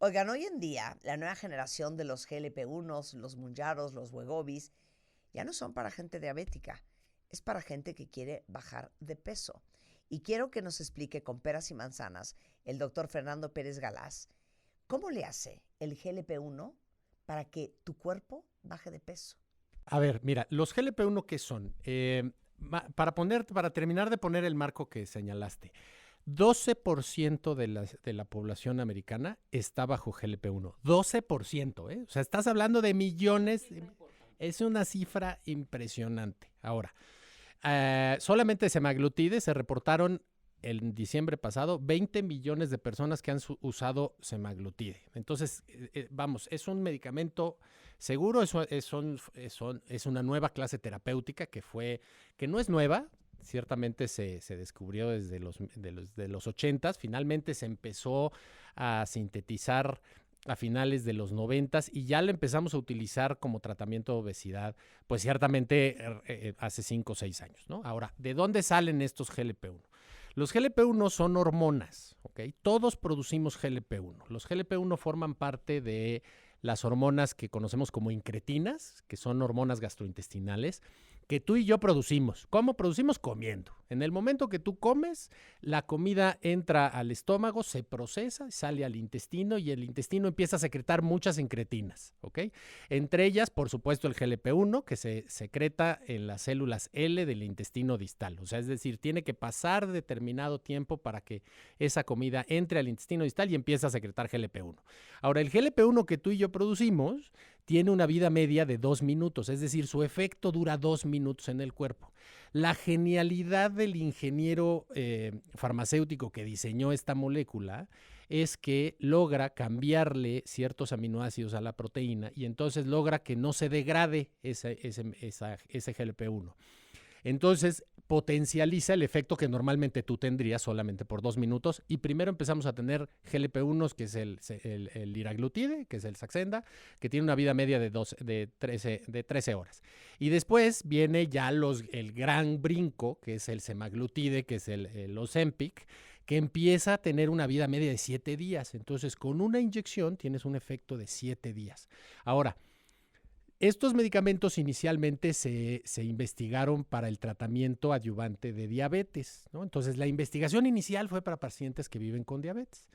Oigan, hoy en día, la nueva generación de los GLP-1s, los Mounjaros, los Wegovys, ya no son para gente diabética, es para gente que quiere bajar de peso. Y quiero que nos explique con peras y manzanas el doctor Fernando Pérez Galás, ¿cómo le hace el GLP-1 para que tu cuerpo baje de peso? A ver, mira, los GLP-1, ¿qué son? Para terminar de poner el marco que señalaste, 12% de la población americana está bajo GLP-1. 12%, ¿eh? O sea, estás hablando de millones. Es una cifra impresionante. Ahora, solamente semaglutide se reportaron en diciembre pasado 20 millones de personas que han usado semaglutide. Entonces, vamos, es un medicamento seguro, es una nueva clase terapéutica que no es nueva. Ciertamente se descubrió desde los 80s. Finalmente se empezó a sintetizar a finales de los 90s y ya lo empezamos a utilizar como tratamiento de obesidad, pues ciertamente hace 5 o 6 años, ¿no? Ahora, ¿de dónde salen estos GLP-1? Los GLP-1 son hormonas, ¿ok? Todos producimos GLP-1. Los GLP-1 forman parte de las hormonas que conocemos como incretinas, que son hormonas gastrointestinales, que tú y yo producimos. ¿Cómo producimos? Comiendo. En el momento que tú comes, la comida entra al estómago, se procesa, sale al intestino y el intestino empieza a secretar muchas incretinas, ¿ok? Entre ellas, por supuesto, el GLP-1, que se secreta en las células L del intestino distal. O sea, es decir, tiene que pasar determinado tiempo para que esa comida entre al intestino distal y empiece a secretar GLP-1. Ahora, el GLP-1 que tú y yo producimos tiene una vida media de 2 minutos, es decir, su efecto dura 2 minutos en el cuerpo. La genialidad del ingeniero farmacéutico que diseñó esta molécula es que logra cambiarle ciertos aminoácidos a la proteína y entonces logra que no se degrade ese GLP-1. Entonces potencializa el efecto que normalmente tú tendrías solamente por 2 minutos. Y primero empezamos a tener GLP-1, que es el liraglutide, que es el Saxenda, que tiene una vida media de 13 horas. Y después viene ya el gran brinco, que es el semaglutide, que es el Ozempic, que empieza a tener una vida media de 7 días. Entonces, con una inyección tienes un efecto de 7 días. Ahora, estos medicamentos inicialmente se investigaron para el tratamiento adyuvante de diabetes, ¿no? Entonces, la investigación inicial fue para pacientes que viven con diabetes.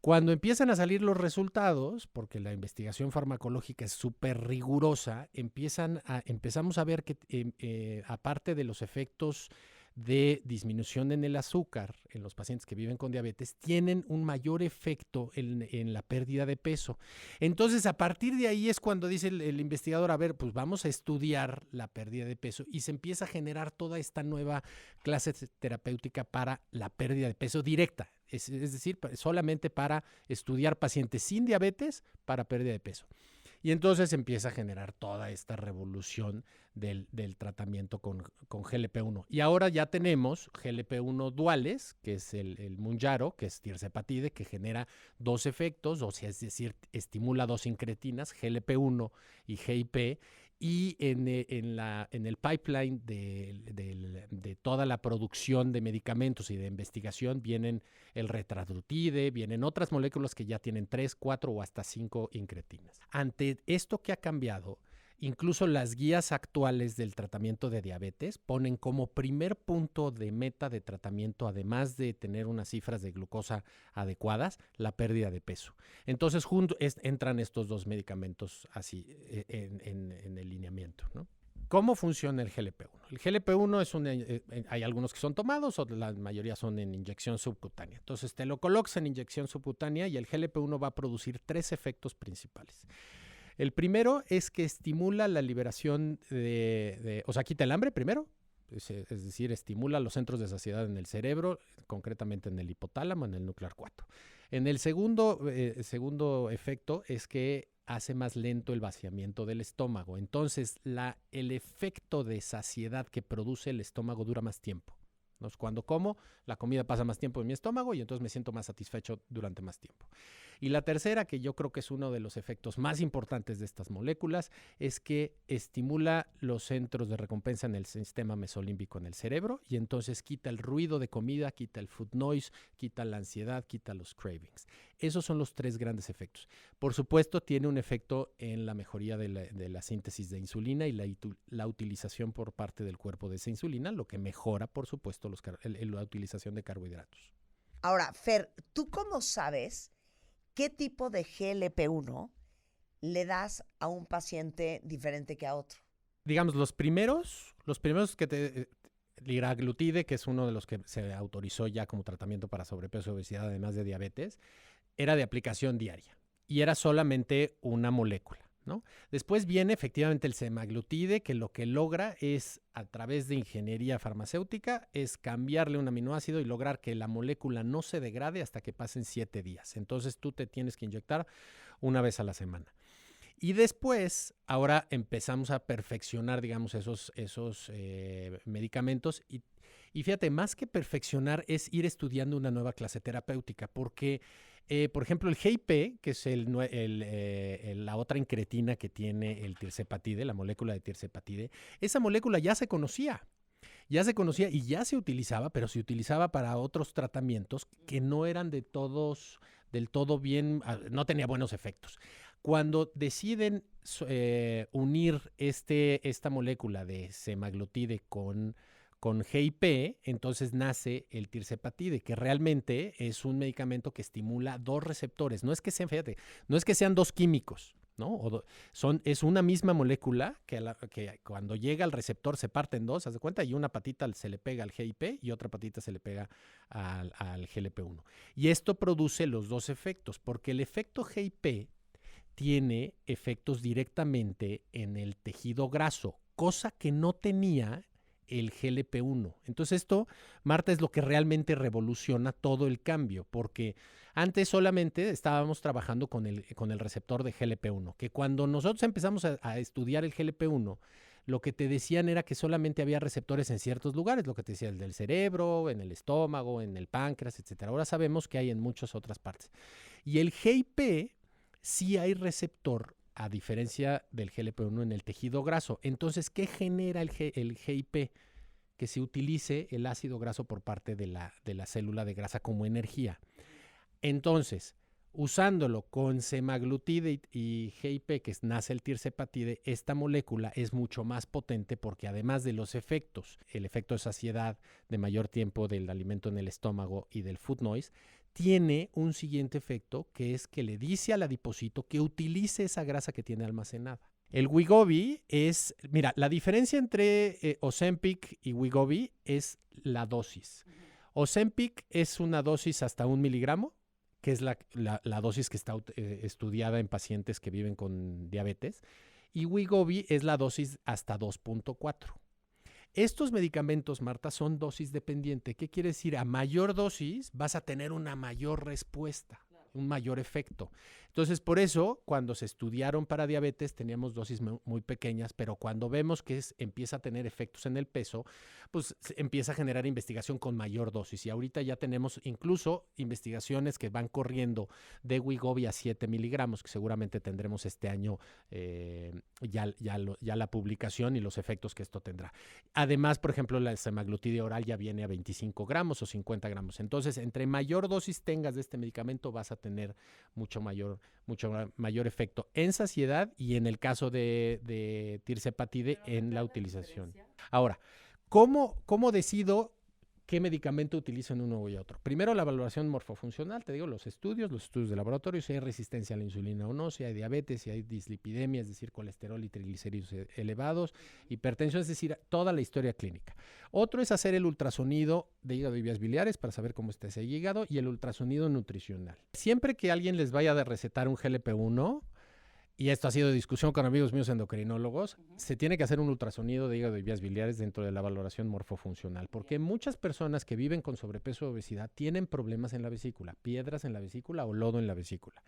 Cuando empiezan a salir los resultados, porque la investigación farmacológica es súper rigurosa, empezamos a ver que aparte de los efectos de disminución en el azúcar en los pacientes que viven con diabetes, tienen un mayor efecto en la pérdida de peso. Entonces, a partir de ahí es cuando dice el investigador, a ver, pues vamos a estudiar la pérdida de peso y se empieza a generar toda esta nueva clase terapéutica para la pérdida de peso directa. Es decir, solamente para estudiar pacientes sin diabetes para pérdida de peso. Y entonces empieza a generar toda esta revolución del tratamiento con GLP-1. Y ahora ya tenemos GLP-1 duales, que es el Mounjaro, que es tirzepatide, que genera dos efectos, o sea, es decir, estimula dos incretinas, GLP-1 y GIP, y en el pipeline de toda la producción de medicamentos y de investigación vienen el retradutide, vienen otras moléculas que ya tienen 3, 4 o hasta 5 incretinas. Ante esto que ha cambiado, incluso las guías actuales del tratamiento de diabetes ponen como primer punto de meta de tratamiento, además de tener unas cifras de glucosa adecuadas, la pérdida de peso. Entonces entran estos dos medicamentos así en el lineamiento, ¿no? ¿Cómo funciona el GLP-1? El GLP-1 hay algunos que son tomados, o la mayoría son en inyección subcutánea. Entonces te lo colocas en inyección subcutánea y el GLP-1 va a producir 3 efectos principales. El primero es que estimula la liberación o sea, quita el hambre primero, es decir, estimula los centros de saciedad en el cerebro, concretamente en el hipotálamo, en el núcleo 4. En el segundo efecto es que hace más lento el vaciamiento del estómago. Entonces, el efecto de saciedad que produce el estómago dura más tiempo. Cuando como, la comida pasa más tiempo en mi estómago y entonces me siento más satisfecho durante más tiempo. Y la tercera, que yo creo que es uno de los efectos más importantes de estas moléculas, es que estimula los centros de recompensa en el sistema mesolímbico en el cerebro y entonces quita el ruido de comida, quita el food noise, quita la ansiedad, quita los cravings. Esos son los 3 grandes efectos. Por supuesto, tiene un efecto en la mejoría de la síntesis de insulina y la utilización por parte del cuerpo de esa insulina, lo que mejora, por supuesto, la utilización de carbohidratos. Ahora, Fer, ¿tú cómo sabes qué tipo de GLP-1 le das a un paciente diferente que a otro? Digamos, los primeros que liraglutide, que es uno de los que se autorizó ya como tratamiento para sobrepeso y obesidad, además de diabetes, era de aplicación diaria y era solamente una molécula, ¿no? Después viene efectivamente el semaglutide, que lo que logra es, a través de ingeniería farmacéutica, es cambiarle un aminoácido y lograr que la molécula no se degrade hasta que pasen 7 días. Entonces tú te tienes que inyectar una vez a la semana. Y después, ahora empezamos a perfeccionar, digamos, esos medicamentos. Y fíjate, más que perfeccionar es ir estudiando una nueva clase terapéutica, porque, por ejemplo, el GIP, que es la otra incretina que tiene el tirzepatide, la molécula de tirzepatide, esa molécula ya se conocía y ya se utilizaba, pero se utilizaba para otros tratamientos que no eran del todo bien, no tenía buenos efectos. Cuando deciden unir esta molécula de semaglutide con GIP, entonces nace el tirzepatide, que realmente es un medicamento que estimula 2 receptores. No es que sean, fíjate, no es que sean 2 químicos, ¿no? Es una misma molécula que cuando llega al receptor se parte en 2, ¿haz de cuenta? Y una patita se le pega al GIP y otra patita se le pega al GLP-1. Y esto produce los 2 efectos, porque el efecto GIP tiene efectos directamente en el tejido graso, cosa que no tenía el GLP-1. Entonces esto, Marta, es lo que realmente revoluciona todo el cambio, porque antes solamente estábamos trabajando con el receptor de GLP-1, que cuando nosotros empezamos a estudiar el GLP-1, lo que te decían era que solamente había receptores en ciertos lugares, lo que te decía el del cerebro, en el estómago, en el páncreas, etcétera. Ahora sabemos que hay en muchas otras partes. Y el GIP sí hay receptor, a diferencia del GLP-1 en el tejido graso. Entonces, ¿qué genera el GIP? Que se utilice el ácido graso por parte de la célula de grasa como energía. Entonces, usándolo con semaglutide y GIP, que nace el tirzepatide, esta molécula es mucho más potente porque además de los efectos, el efecto de saciedad, de mayor tiempo del alimento en el estómago y del food noise, tiene un siguiente efecto, que es que le dice al adipocito que utilice esa grasa que tiene almacenada. El Wegovy es, mira, la diferencia entre Ozempic y Wegovy es la dosis. Ozempic es una dosis hasta 1 miligramo, que es la dosis que está estudiada en pacientes que viven con diabetes, y Wegovy es la dosis hasta 2.4. Estos medicamentos, Marta, son dosis dependiente. ¿Qué quiere decir? A mayor dosis vas a tener una mayor respuesta, un mayor efecto. Entonces, por eso, cuando se estudiaron para diabetes, teníamos dosis muy pequeñas, pero cuando vemos que empieza a tener efectos en el peso, pues empieza a generar investigación con mayor dosis. Y ahorita ya tenemos incluso investigaciones que van corriendo de Wegovy a 7 miligramos, que seguramente tendremos este año ya la publicación y los efectos que esto tendrá. Además, por ejemplo, la semaglutide oral ya viene a 25 gramos o 50 gramos. Entonces, entre mayor dosis tengas de este medicamento, vas a tener mucho mayor efecto en saciedad y en el caso de tirzepatide en la utilización. Ahora, ¿cómo decido qué medicamento utilizo en uno y otro? Primero, la valoración morfofuncional, te digo, los estudios de laboratorio, si hay resistencia a la insulina o no, si hay diabetes, si hay dislipidemia, es decir, colesterol y triglicéridos elevados, hipertensión, es decir, toda la historia clínica. Otro es hacer el ultrasonido de hígado y vías biliares para saber cómo está ese hígado y el ultrasonido nutricional. Siempre que alguien les vaya a recetar un GLP-1, y esto ha sido discusión con amigos míos endocrinólogos, se tiene que hacer un ultrasonido de hígado y vías biliares dentro de la valoración morfofuncional, porque muchas personas que viven con sobrepeso o obesidad tienen problemas en la vesícula, piedras en la vesícula o lodo en la vesícula.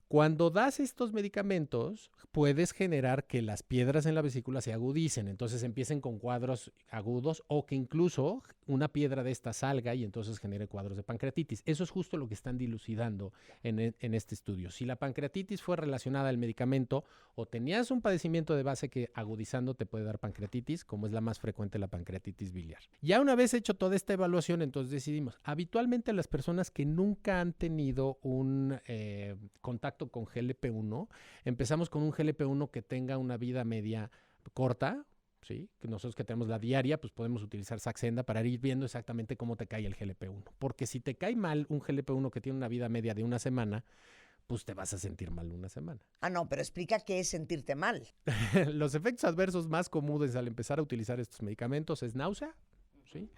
Cuando das estos medicamentos, puedes generar que las piedras en la vesícula se agudicen, entonces empiecen con cuadros agudos o que incluso una piedra de esta salga y entonces genere cuadros de pancreatitis. Eso es justo lo que están dilucidando en este estudio. Si la pancreatitis fue relacionada al medicamento o tenías un padecimiento de base que agudizando te puede dar pancreatitis, como es la más frecuente, la pancreatitis biliar. Ya una vez hecho toda esta evaluación, entonces decidimos, habitualmente las personas que nunca han tenido un contacto con GLP-1, empezamos con un GLP-1 que tenga una vida media corta, ¿sí? Que nosotros que tenemos la diaria, pues podemos utilizar Saxenda para ir viendo exactamente cómo te cae el GLP-1. Porque si te cae mal un GLP-1 que tiene una vida media de una semana, pues te vas a sentir mal una semana. Ah, no, pero explica qué es sentirte mal. Los efectos adversos más comunes al empezar a utilizar estos medicamentos es náusea, ¿sí?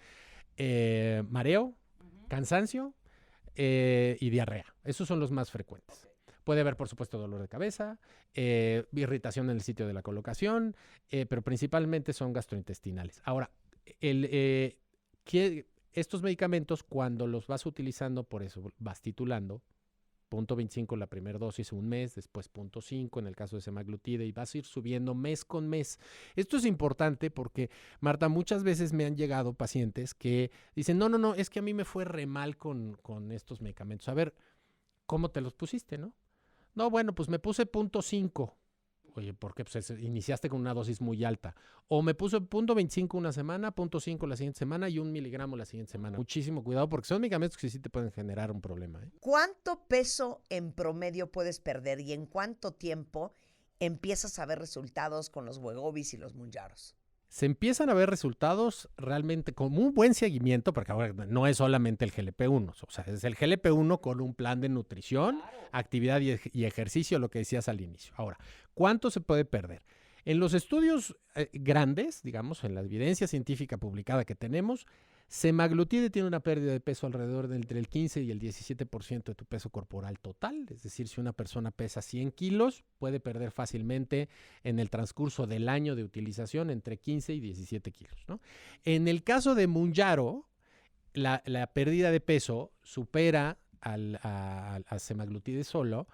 Mareo, cansancio y diarrea. Esos son los más frecuentes. Puede haber, por supuesto, dolor de cabeza, irritación en el sitio de la colocación, pero principalmente son gastrointestinales. Ahora, estos medicamentos, cuando los vas utilizando, por eso vas titulando, 0.25 la primera dosis un mes, después 0.5 en el caso de semaglutide, y vas a ir subiendo mes con mes. Esto es importante porque, Marta, muchas veces me han llegado pacientes que dicen, no, es que a mí me fue re mal con estos medicamentos. A ver, ¿cómo te los pusiste, no? No, bueno, pues me puse 0.5. Oye, ¿por qué? Pues iniciaste con una dosis muy alta. O me puse 0.25 una semana, 0.5 la siguiente semana y 1 miligramo la siguiente semana. Muchísimo cuidado porque son medicamentos que sí te pueden generar un problema, ¿eh? ¿Cuánto peso en promedio puedes perder y en cuánto tiempo empiezas a ver resultados con los Wegovys y los Mounjaros? Se empiezan a ver resultados realmente con un buen seguimiento, porque ahora no es solamente el GLP-1, o sea, es el GLP-1 con un plan de nutrición, actividad y ejercicio, lo que decías al inicio. Ahora, ¿cuánto se puede perder? En los estudios grandes, digamos, en la evidencia científica publicada que tenemos, semaglutide tiene una pérdida de peso alrededor entre el 15 y el 17% de tu peso corporal total. Es decir, si una persona pesa 100 kilos, puede perder fácilmente en el transcurso del año de utilización entre 15 y 17 kilos, ¿no? En el caso de Mounjaro, la pérdida de peso supera a semaglutide solo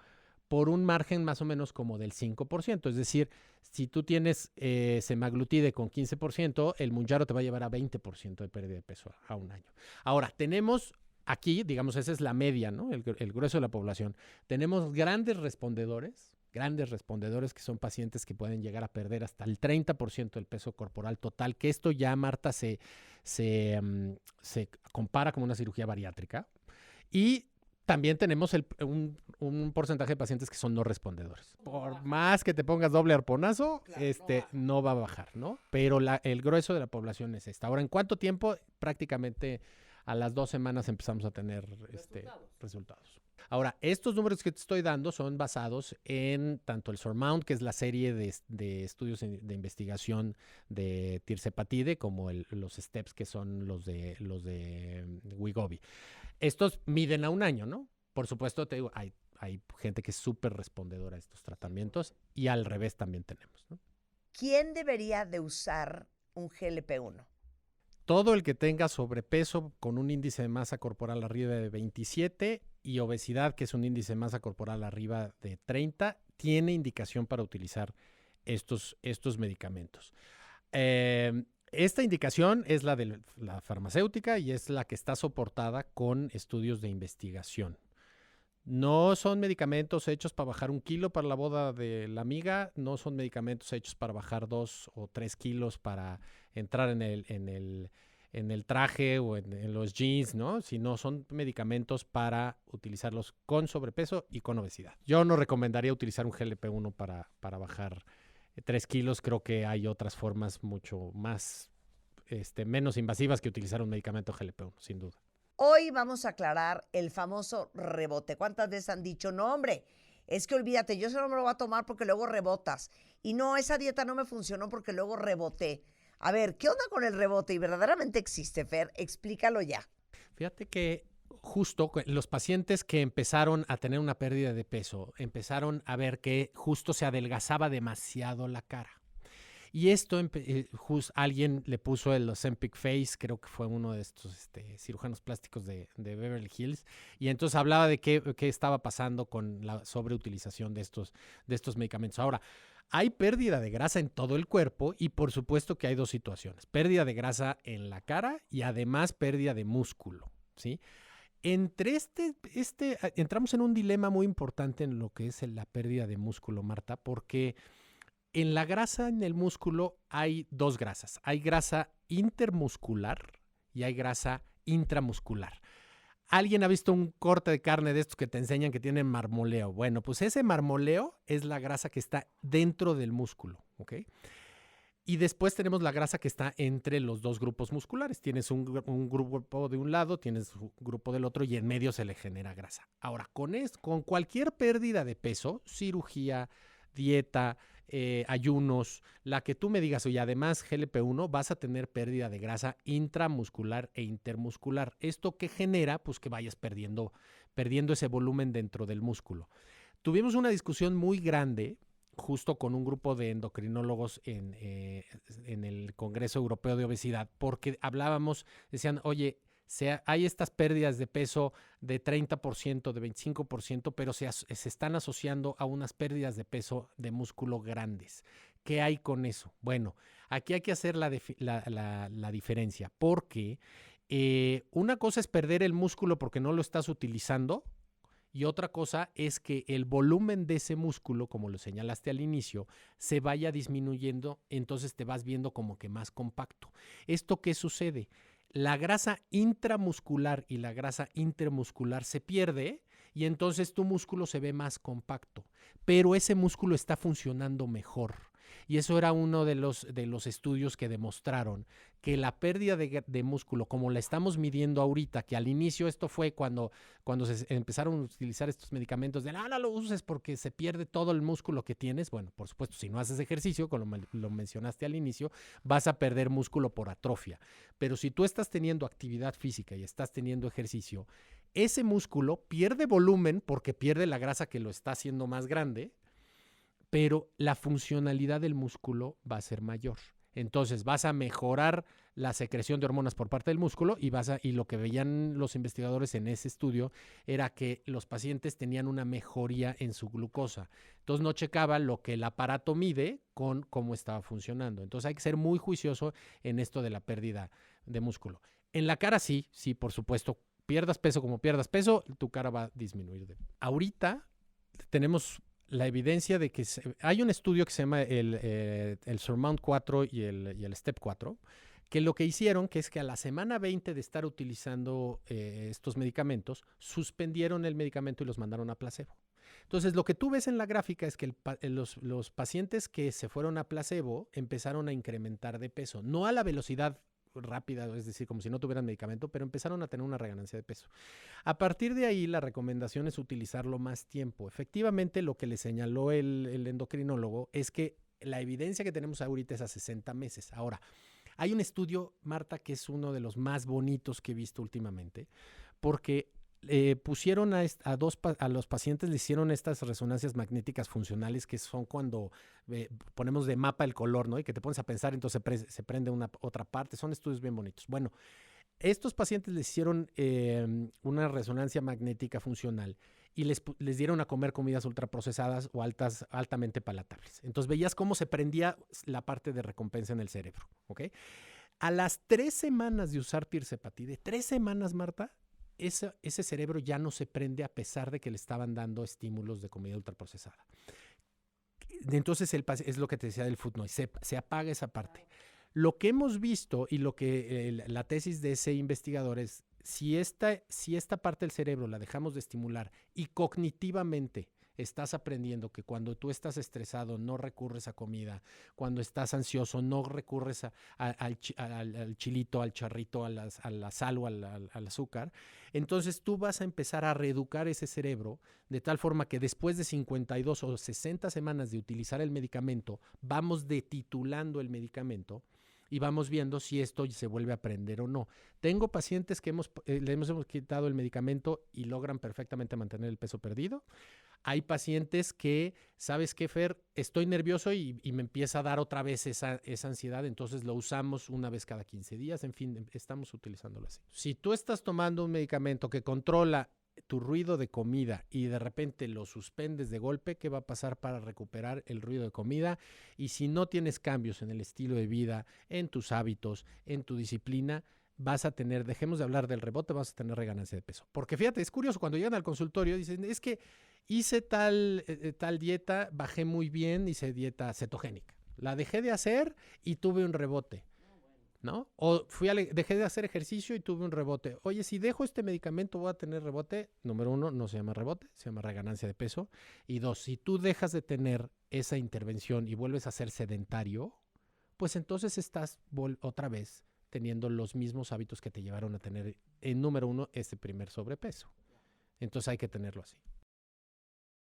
por un margen más o menos como del 5%. Es decir, si tú tienes semaglutide con 15%, el Mounjaro te va a llevar a 20% de pérdida de peso a un año. Ahora, tenemos aquí, digamos, esa es la media, ¿no? El grueso de la población. Tenemos grandes respondedores que son pacientes que pueden llegar a perder hasta el 30% del peso corporal total, que esto ya, Marta, se compara con una cirugía bariátrica. Y también tenemos un porcentaje de pacientes que son no respondedores. Por más que te pongas doble arponazo, claro, no va a bajar, ¿no? Pero el grueso de la población es esta. Ahora, ¿en cuánto tiempo? Prácticamente a las 2 semanas empezamos a tener resultados. Ahora, estos números que te estoy dando son basados en tanto el SURMOUNT, que es la serie de estudios de investigación de tirzepatide, como los STEPS, que son los de Wegovy. Estos miden a un año, ¿no? Por supuesto, te digo, hay gente que es súper respondedora a estos tratamientos y al revés también tenemos, ¿no? ¿Quién debería de usar un GLP-1? Todo el que tenga sobrepeso con un índice de masa corporal arriba de 27 y obesidad, que es un índice de masa corporal arriba de 30, tiene indicación para utilizar estos medicamentos. Esta indicación es la de la farmacéutica y es la que está soportada con estudios de investigación. No son medicamentos hechos para bajar 1 kilo para la boda de la amiga, no son medicamentos hechos para bajar 2 o 3 kilos para entrar en el traje o en los jeans, ¿no? Sino son medicamentos para utilizarlos con sobrepeso y con obesidad. Yo no recomendaría utilizar un GLP-1 para bajar 3 kilos. Creo que hay otras formas mucho más, menos invasivas que utilizar un medicamento GLP-1, sin duda. Hoy vamos a aclarar el famoso rebote. ¿Cuántas veces han dicho, no, hombre, es que olvídate, yo eso no me lo voy a tomar porque luego rebotas? Y no, esa dieta no me funcionó porque luego reboté. A ver, ¿qué onda con el rebote? ¿Y verdaderamente existe, Fer? Explícalo ya. Fíjate que justo los pacientes que empezaron a tener una pérdida de peso, empezaron a ver que justo se adelgazaba demasiado la cara. Y esto, alguien le puso el Ozempic Face, creo que fue uno de estos cirujanos plásticos de Beverly Hills, y entonces hablaba de qué estaba pasando con la sobreutilización de estos medicamentos. Ahora, hay pérdida de grasa en todo el cuerpo y por supuesto que hay dos situaciones. Pérdida de grasa en la cara y además pérdida de músculo, ¿sí? Entre entramos en un dilema muy importante en lo que es la pérdida de músculo, Marta, porque en la grasa en el músculo hay dos grasas. Hay grasa intermuscular y hay grasa intramuscular. ¿Alguien ha visto un corte de carne de estos que te enseñan que tienen marmoleo? Bueno, pues ese marmoleo es la grasa que está dentro del músculo, ¿ok? Y después tenemos la grasa que está entre los dos grupos musculares. Tienes un grupo de un lado, tienes un grupo del otro y en medio se le genera grasa. Ahora, con cualquier pérdida de peso, cirugía, dieta, ayunos, la que tú me digas, oye, además GLP-1, vas a tener pérdida de grasa intramuscular e intermuscular. ¿Esto qué genera? Pues que vayas perdiendo ese volumen dentro del músculo. Tuvimos una discusión muy grande justo con un grupo de endocrinólogos en el Congreso Europeo de Obesidad, porque decían, oye, hay estas pérdidas de peso de 30%, de 25%, pero se están asociando a unas pérdidas de peso de músculo grandes. ¿Qué hay con eso? Bueno, aquí hay que hacer la diferencia, porque una cosa es perder el músculo porque no lo estás utilizando, y otra cosa es que el volumen de ese músculo, como lo señalaste al inicio, se vaya disminuyendo, entonces te vas viendo como que más compacto. ¿Esto qué sucede? La grasa intramuscular y la grasa intermuscular se pierde y entonces tu músculo se ve más compacto, pero ese músculo está funcionando mejor. Y eso era uno de los estudios que demostraron que la pérdida de músculo, como la estamos midiendo ahorita, que al inicio esto fue cuando se empezaron a utilizar estos medicamentos de no lo uses porque se pierde todo el músculo que tienes. Bueno, por supuesto, si no haces ejercicio, como lo mencionaste al inicio, vas a perder músculo por atrofia. Pero si tú estás teniendo actividad física y estás teniendo ejercicio, ese músculo pierde volumen porque pierde la grasa que lo está haciendo más grande, pero la funcionalidad del músculo va a ser mayor. Entonces vas a mejorar la secreción de hormonas por parte del músculo y lo que veían los investigadores en ese estudio era que los pacientes tenían una mejoría en su glucosa. Entonces no checaban lo que el aparato mide con cómo estaba funcionando. Entonces hay que ser muy juicioso en esto de la pérdida de músculo. En la cara sí, por supuesto, pierdas peso como pierdas peso, tu cara va a disminuir. Ahorita tenemos la evidencia de que hay un estudio que se llama el Surmount 4 y el Step 4, que lo que hicieron, que es que a la semana 20 de estar utilizando estos medicamentos, suspendieron el medicamento y los mandaron a placebo. Entonces, lo que tú ves en la gráfica es que los pacientes que se fueron a placebo empezaron a incrementar de peso, no a la velocidad rápida, es decir, como si no tuvieran medicamento, pero empezaron a tener una reganancia de peso. A partir de ahí, la recomendación es utilizarlo más tiempo. Efectivamente, lo que le señaló el endocrinólogo es que la evidencia que tenemos ahorita es a 60 meses. Ahora, hay un estudio, Marta, que es uno de los más bonitos que he visto últimamente, porque pusieron a los pacientes, le hicieron estas resonancias magnéticas funcionales, que son cuando ponemos de mapa el color, ¿no? Y que te pones a pensar, entonces se prende otra parte. Son estudios bien bonitos. Bueno, estos pacientes les hicieron una resonancia magnética funcional y les dieron a comer comidas ultraprocesadas o altamente palatables. Entonces veías cómo se prendía la parte de recompensa en el cerebro, ¿ok? A las 3 semanas de usar tirzepatide, 3 semanas, Marta, ese cerebro ya no se prende a pesar de que le estaban dando estímulos de comida ultraprocesada. Entonces es lo que te decía del food noise, se apaga esa parte. Lo que hemos visto y lo que la tesis de ese investigador es, si esta parte del cerebro la dejamos de estimular y cognitivamente estás aprendiendo que cuando tú estás estresado no recurres a comida, cuando estás ansioso no recurres al chilito, al charrito, a la sal o al azúcar, entonces tú vas a empezar a reeducar ese cerebro de tal forma que después de 52 o 60 semanas de utilizar el medicamento, vamos detitulando el medicamento y vamos viendo si esto se vuelve a prender o no. Tengo pacientes que le hemos quitado el medicamento y logran perfectamente mantener el peso perdido. Hay pacientes que, ¿sabes qué, Fer? Estoy nervioso y me empieza a dar otra vez esa ansiedad, entonces lo usamos una vez cada 15 días, en fin, estamos utilizándolo así. Si tú estás tomando un medicamento que controla tu ruido de comida y de repente lo suspendes de golpe, ¿qué va a pasar para recuperar el ruido de comida? Y si no tienes cambios en el estilo de vida, en tus hábitos, en tu disciplina, vas a tener, dejemos de hablar del rebote, vas a tener reganancia de peso. Porque fíjate, es curioso, cuando llegan al consultorio dicen, es que hice tal dieta, bajé muy bien, hice dieta cetogénica. La dejé de hacer y tuve un rebote, ¿no? O dejé de hacer ejercicio y tuve un rebote. Oye, si dejo este medicamento voy a tener rebote. Número 1, no se llama rebote, se llama reganancia de peso. Y 2, si tú dejas de tener esa intervención y vuelves a ser sedentario, pues entonces estás otra vez teniendo los mismos hábitos que te llevaron a tener, en número 1, este primer sobrepeso. Entonces hay que tenerlo así.